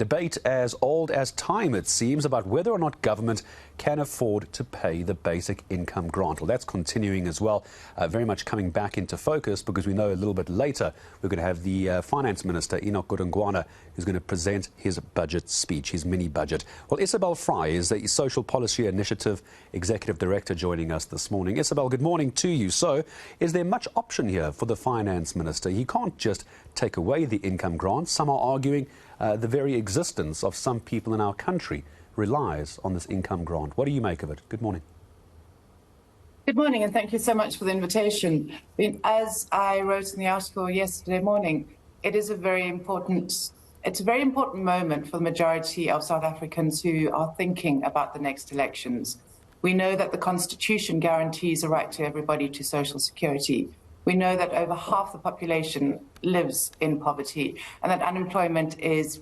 Debate as old as time, it seems, about whether or not government can afford to pay the basic income grant. Well, that's continuing as well, very much coming back into focus, because we know a little bit later we're going to have the Finance Minister, Enoch Godongwana, who's going to present his budget speech, his mini budget. Well, Isobel Frye is the Social Policy Initiative Executive Director, joining us this morning. Isobel, good morning to you. So, is there much option here for the Finance Minister? He can't just take away the income grant. Some are arguing the very existence of some people in our country relies on this income grant. What do you make of it? Good morning. Good morning, and thank you so much for the invitation. As I wrote in the article yesterday morning, it's a very important moment for the majority of South Africans who are thinking about the next elections. We know that the Constitution guarantees a right to everybody to social security. We know that over half the population lives in poverty and that unemployment is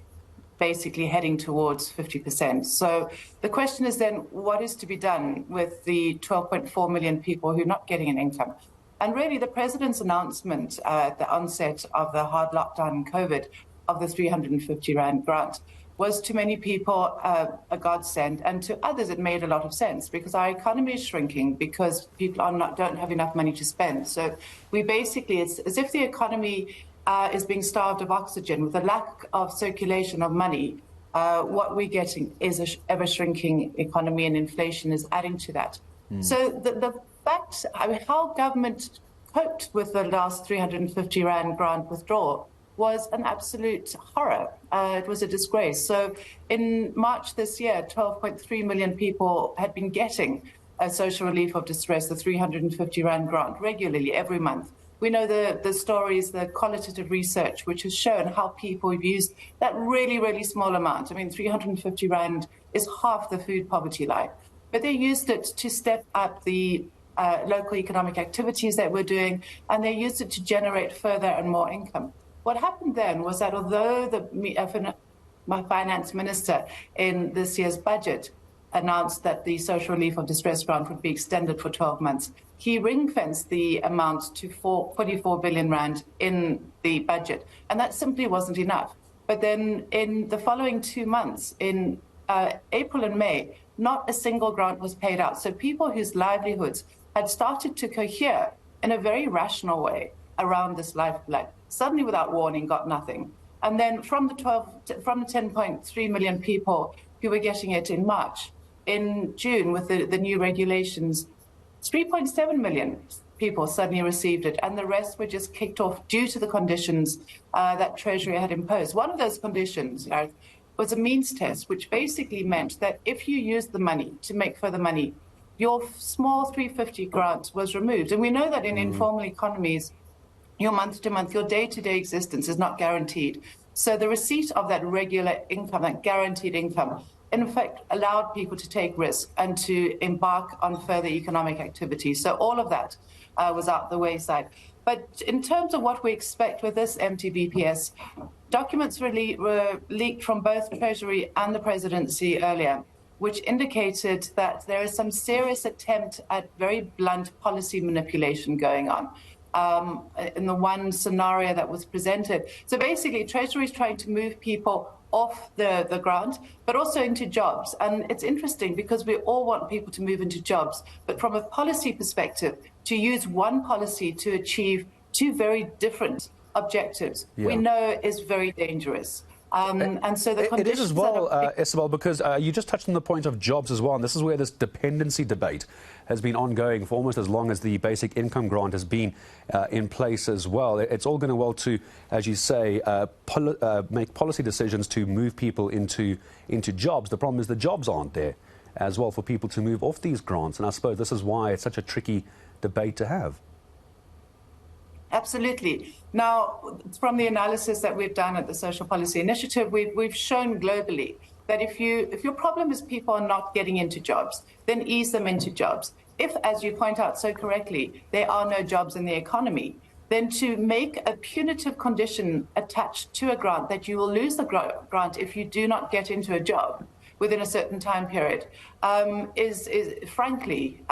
basically heading towards 50%. So the question is then, what is to be done with the 12.4 million people who are not getting an income? And really, the President's announcement at the onset of the hard lockdown and COVID of the 350 Rand grant was to many people a godsend, and to others it made a lot of sense, because our economy is shrinking because people don't have enough money to spend. So we basically, it's as if the economy is being starved of oxygen. With a lack of circulation of money, what we're getting is an ever-shrinking economy, and inflation is adding to that. So the fact, how government coped with the last 350 Rand grant withdrawal was an absolute horror. It was a disgrace. So in March this year, 12.3 million people had been getting a social relief of distress, the 350 Rand grant, regularly every month. We know the stories, the qualitative research, which has shown how people have used that really, really small amount. I mean, 350 Rand is half the food poverty line. But they used it to step up the local economic activities that we're doing, and they used it to generate further and more income. What happened then was that although my finance minister in this year's budget announced that the social relief of distress grant would be extended for 12 months, he ring-fenced the amount to 44 billion Rand in the budget, and that simply wasn't enough. But then in the following 2 months, in April and May, not a single grant was paid out. So people whose livelihoods had started to cohere in a very rational way around this lifeblood, suddenly without warning got nothing. And then from the 10.3 million people who were getting it in March, in June with the new regulations, 3.7 million people suddenly received it, and the rest were just kicked off due to the conditions that Treasury had imposed. One of those conditions was a means test, which basically meant that if you used the money to make further money, your small 350 grant was removed. And we know that in informal economies, your month-to-month, your day-to-day existence is not guaranteed. So the receipt of that regular income, that guaranteed income, in effect allowed people to take risk and to embark on further economic activity. So all of that was out the wayside. But in terms of what we expect with this MTBPS, documents were leaked from both Treasury and the Presidency earlier, which indicated that there is some serious attempt at very blunt policy manipulation going on. In the one scenario that was presented. So basically, Treasury is trying to move people off the grant, but also into jobs. And it's interesting because we all want people to move into jobs, but from a policy perspective, to use one policy to achieve two very different objectives, we know is very dangerous. And so the conditions... It is as well, Isobel, because you just touched on the point of jobs as well, and this is where this dependency debate has been ongoing for almost as long as the basic income grant has been in place as well. It's all going well to, as you say, make policy decisions to move people into jobs. The problem is the jobs aren't there as well for people to move off these grants, and I suppose this is why it's such a tricky debate to have. Absolutely. Now, from the analysis that we've done at the Social Policy Initiative, we've shown globally that if your problem is people are not getting into jobs, then ease them into jobs. If, as you point out so correctly, there are no jobs in the economy, then to make a punitive condition attached to a grant that you will lose the grant if you do not get into a job within a certain time period is frankly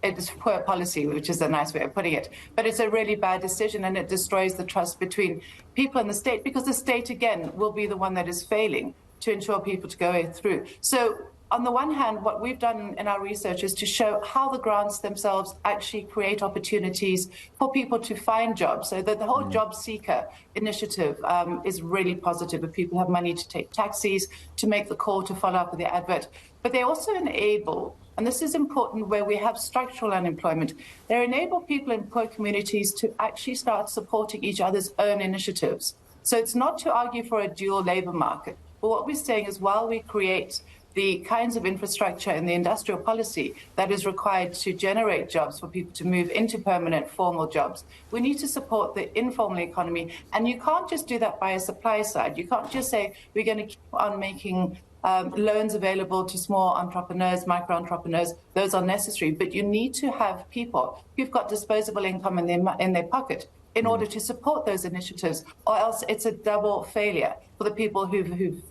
it's poor policy, which is a nice way of putting it. But it's a really bad decision, and it destroys the trust between people and the state, because the state, again, will be the one that is failing to ensure people to go through. So on the one hand, what we've done in our research is to show how the grants themselves actually create opportunities for people to find jobs. So that the whole job seeker initiative is really positive. If people have money to take taxis, to make the call, to follow up with their advert. But they also enable, and this is important where we have structural unemployment, they enable people in poor communities to actually start supporting each other's own initiatives. So it's not to argue for a dual labor market. But what we're saying is, while we create the kinds of infrastructure and the industrial policy that is required to generate jobs for people to move into permanent formal jobs, we need to support the informal economy. And you can't just do that by a supply side. You can't just say we're going to keep on making loans available to small entrepreneurs, micro-entrepreneurs. Those are necessary. But you need to have people who've got disposable income in their pocket in order to support those initiatives, or else it's a double failure for the people who've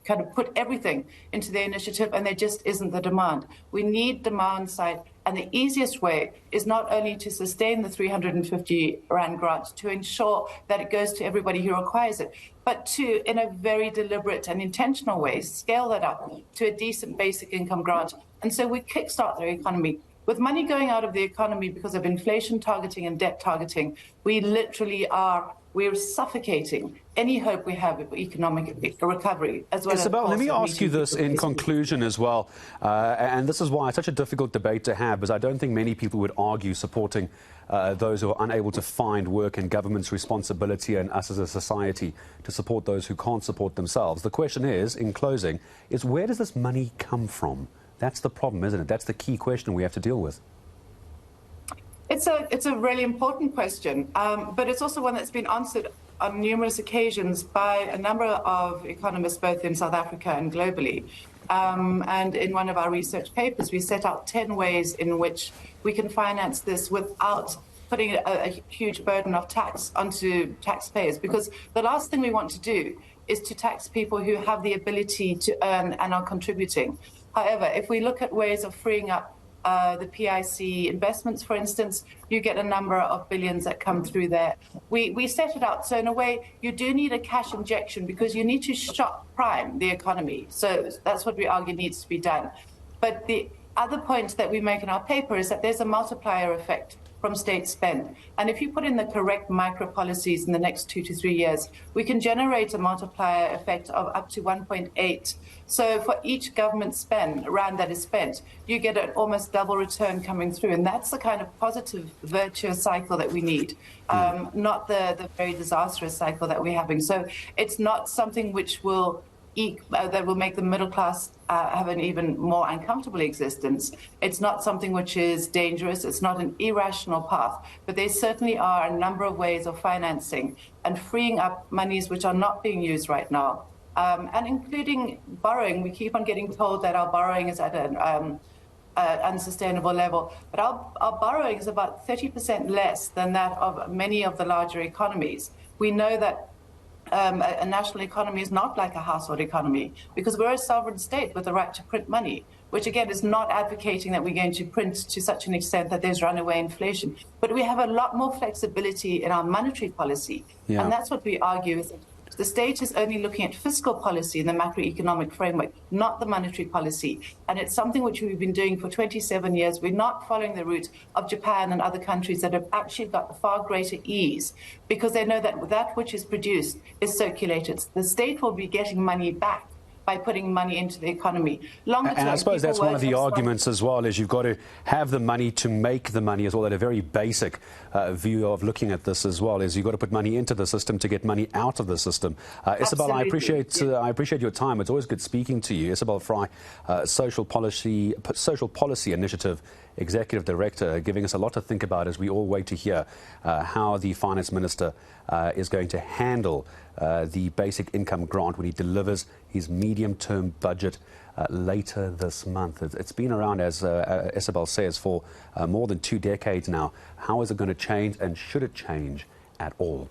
kind of put everything into their initiative, and there just isn't the demand. We need demand side, and the easiest way is not only to sustain the 350 Rand grant to ensure that it goes to everybody who requires it, but to, in a very deliberate and intentional way, scale that up to a decent basic income grant. And so we kickstart their economy. With money going out of the economy because of inflation targeting and debt targeting, we literally we're suffocating any hope we have of economic recovery, as well as... Isobel, let me ask you this in conclusion as well, and this is why it's such a difficult debate to have, because I don't think many people would argue supporting those who are unable to find work, and government's responsibility and us as a society to support those who can't support themselves. The question is, in closing, is where does this money come from? That's the problem, isn't it? That's the key question we have to deal with. It's a really important question, but it's also one that's been answered on numerous occasions by a number of economists, both in South Africa and globally. And in one of our research papers, we set out 10 ways in which we can finance this without putting a huge burden of tax onto taxpayers, because the last thing we want to do is to tax people who have the ability to earn and are contributing. However, if we look at ways of freeing up the PIC investments, for instance, you get a number of billions that come through there. We set it out. So in a way, you do need a cash injection because you need to shock prime the economy. So that's what we argue needs to be done. But the other point that we make in our paper is that there's a multiplier effect from state spend. And if you put in the correct micro policies in the next 2 to 3 years, we can generate a multiplier effect of up to 1.8. So for each government rand that is spent, you get an almost double return coming through. And that's the kind of positive, virtuous cycle that we need, not the very disastrous cycle that we're having. So it's not something which will that will make the middle class have an even more uncomfortable existence. It's not something which is dangerous. It's not an irrational path. But there certainly are a number of ways of financing and freeing up monies which are not being used right now. And including borrowing. We keep on getting told that our borrowing is at an unsustainable level. But our borrowing is about 30% less than that of many of the larger economies. We know that a national economy is not like a household economy, because we're a sovereign state with the right to print money, which again is not advocating that we're going to print to such an extent that there's runaway inflation. But we have a lot more flexibility in our monetary policy. Yeah. And that's what we argue is that the state is only looking at fiscal policy in the macroeconomic framework, not the monetary policy. And it's something which we've been doing for 27 years. We're not following the route of Japan and other countries that have actually got far greater ease, because they know that that which is produced is circulated. The state will be getting money back by putting money into the economy. Longer term, and I suppose that's one of the arguments as well, is you've got to have the money to make the money as well. At a very basic view of looking at this as well, is you've got to put money into the system to get money out of the system. Isobel, I appreciate your time. It's always good speaking to you. Isobel Frye, Social Policy Initiative Executive Director, giving us a lot to think about as we all wait to hear how the Finance Minister is going to handle the basic income grant when he delivers his medium-term budget later this month. It's been around, as Isobel says, for more than 2 decades now. How is it going to change, and should it change at all?